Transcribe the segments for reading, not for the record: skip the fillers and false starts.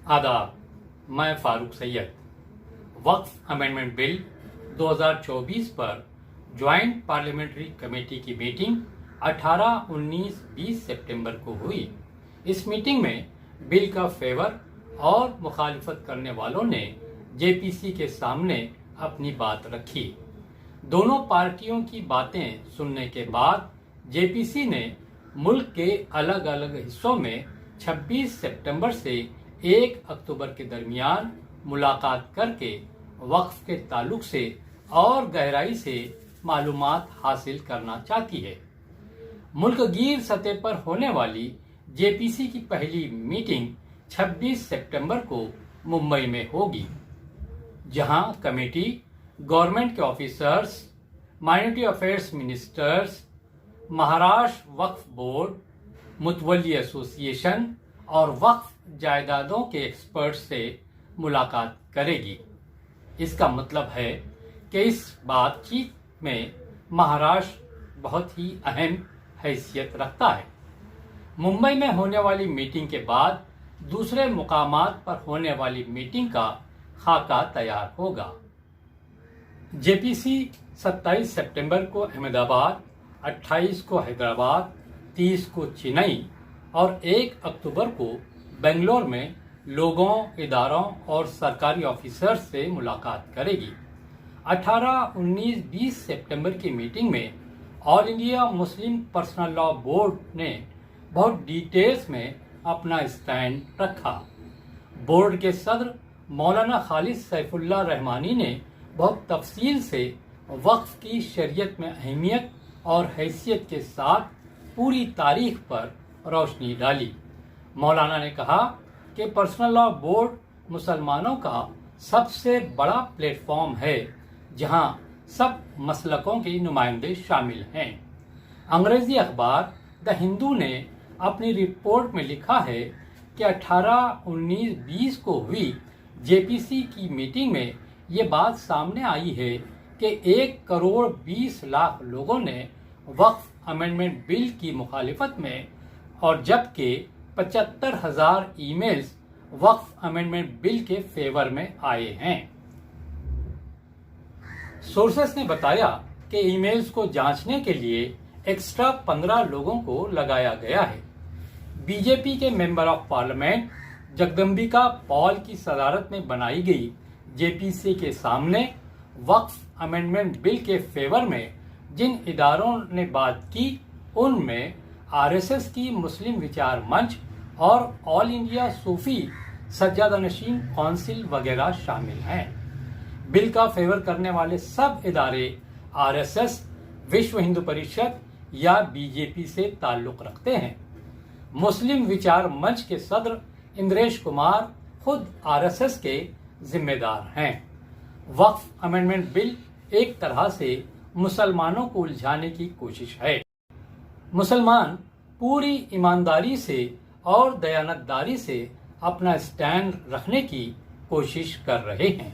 आदाब, मैं फारूक सैयद। वक्फ amendment bill 2024 पर ज्वाइंट पार्लियामेंट्री कमेटी की मीटिंग 18, 19, 20 सितंबर को हुई। इस मीटिंग में बिल का फेवर और मुखालिफत करने वालों ने जेपीसी के सामने अपनी बात रखी। दोनों पार्टियों की बातें सुनने के बाद जेपीसी ने मुल्क के अलग अलग हिस्सों में 26 सितंबर से 1 अक्टूबर के दरमियान मुलाकात करके वक्फ के ताल्लुक से और गहराई से मालूमात हासिल करना चाहती है। मुल्कगीर सतह पर होने वाली जेपीसी की पहली मीटिंग 26 सितंबर को मुंबई में होगी, जहां कमेटी गवर्नमेंट के officers, minority affairs ministers, Maharashtra Waqf board, मुतवल्ली एसोसिएशन और वक्फ जायदादों के एक्सपर्ट से मुलाकात करेगी। इसका मतलब है कि इस बातचीत में महाराष्ट्र बहुत ही अहम हैसियत रखता है। मुंबई में होने वाली मीटिंग के बाद दूसरे मुकामात पर होने वाली मीटिंग का खाका तैयार होगा। जेपीसी 27 सितंबर को अहमदाबाद, 28 को हैदराबाद, 30 को चेन्नई और 1 अक्टूबर को बेंगलोर में लोगों, इदारों और सरकारी ऑफिसर्स से मुलाकात करेगी। 18, 19, 20 सितंबर की मीटिंग में all India Muslim personal law board ने बहुत डिटेल्स में अपना स्टैंड रखा। बोर्ड के सदर मौलाना खालिद सैफुल्लाह रहमानी ने बहुत तफसील से वक्फ की शरीयत में अहमियत और हैसियत के साथ पूरी तारीख पर रोशनी डाली। मौलाना ने कहा कि पर्सनल लॉ बोर्ड मुसलमानों का सबसे बड़ा प्लेटफॉर्म है, जहां सब मसलकों के नुमाइंदे शामिल हैं। अंग्रेजी अखबार द हिंदू ने अपनी रिपोर्ट में लिखा है कि 18, 19, 20 को हुई जेपीसी की मीटिंग में ये बात सामने आई है कि 1 करोड़ 20 लाख लोगों ने वक्फ अमेंडमेंट बिल की मुखालिफत में और जबकि 75,000 ईमेल्स वक्फ अमेंडमेंट बिल के फेवर में आए हैं। सोर्सेस ने बताया कि ईमेल्स को जांचने के लिए एक्स्ट्रा 15 लोगों को लगाया गया है। बीजेपी के member of parliament Jagdambika Paul की सदारत में बनाई गई जेपीसी के सामने वक्फ अमेंडमेंट बिल के फेवर में जिन इदारों ने बात की, उनमें आरएसएस की मुस्लिम विचार मंच और ऑल इंडिया सूफी सज्जादनशीन काउंसिल वगैरह शामिल हैं। बिल का फेवर करने वाले सब इदारे आरएसएस, विश्व हिंदू परिषद या बीजेपी से ताल्लुक रखते हैं। मुस्लिम विचार मंच के सदर इंद्रेश कुमार खुद आरएसएस के जिम्मेदार हैं। वक्फ अमेंडमेंट बिल एक तरह से मुसलमानों को उलझाने की कोशिश है। मुसलमान पूरी ईमानदारी से और दयानतदारी से अपना स्टैंड रखने की कोशिश कर रहे हैं।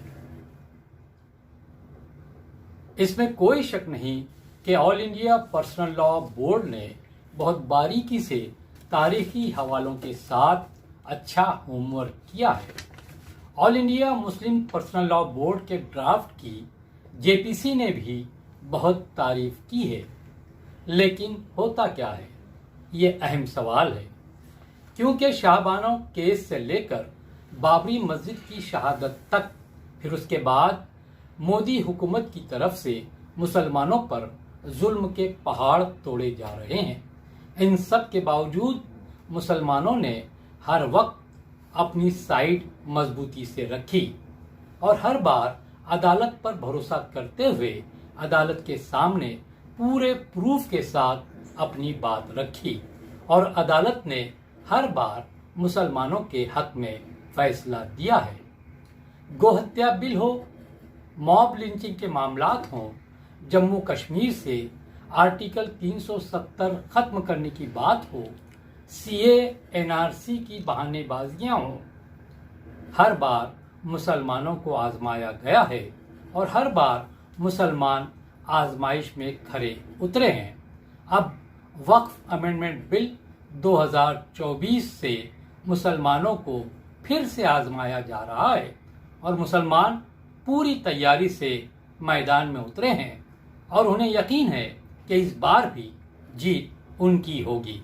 इसमें कोई शक नहीं कि all India personal law board ने बहुत बारीकी से तारीखी हवालों के साथ अच्छा होमवर्क किया है। All India Muslim personal law board के ड्राफ्ट की जेपीसी ने भी बहुत तारीफ की है, लेकिन होता क्या है, ये अहम सवाल है। क्योंकि शाहबानो केस से लेकर बाबरी मस्जिद की शहादत तक, फिर उसके बाद मोदी हुकूमत की तरफ से मुसलमानों पर जुल्म के पहाड़ तोड़े जा रहे हैं। इन सब के बावजूद मुसलमानों ने हर वक्त अपनी साइड मजबूती से रखी और हर बार अदालत पर भरोसा करते हुए अदालत के सामने पूरे प्रूफ के साथ अपनी बात रखी और अदालत ने हर बार मुसलमानों के हक में फैसला दिया है। गोहत्या बिल हो, मॉब लिंचिंग के मामलात हों, जम्मू कश्मीर से आर्टिकल 370 खत्म करने की बात हो, सीए एनआरसी की बहानेबाजियां हों, हर बार मुसलमानों को आजमाया गया है और हर बार मुसलमान आजमाइश में खरे उतरे हैं। अब वक्फ अमेंडमेंट बिल 2024 से मुसलमानों को پھر سے آزمایا جا رہا ہے اور مسلمان پوری تیاری سے میدان میں اترے ہیں اور انہیں یقین ہے کہ اس بار بھی جیت ان کی ہوگی۔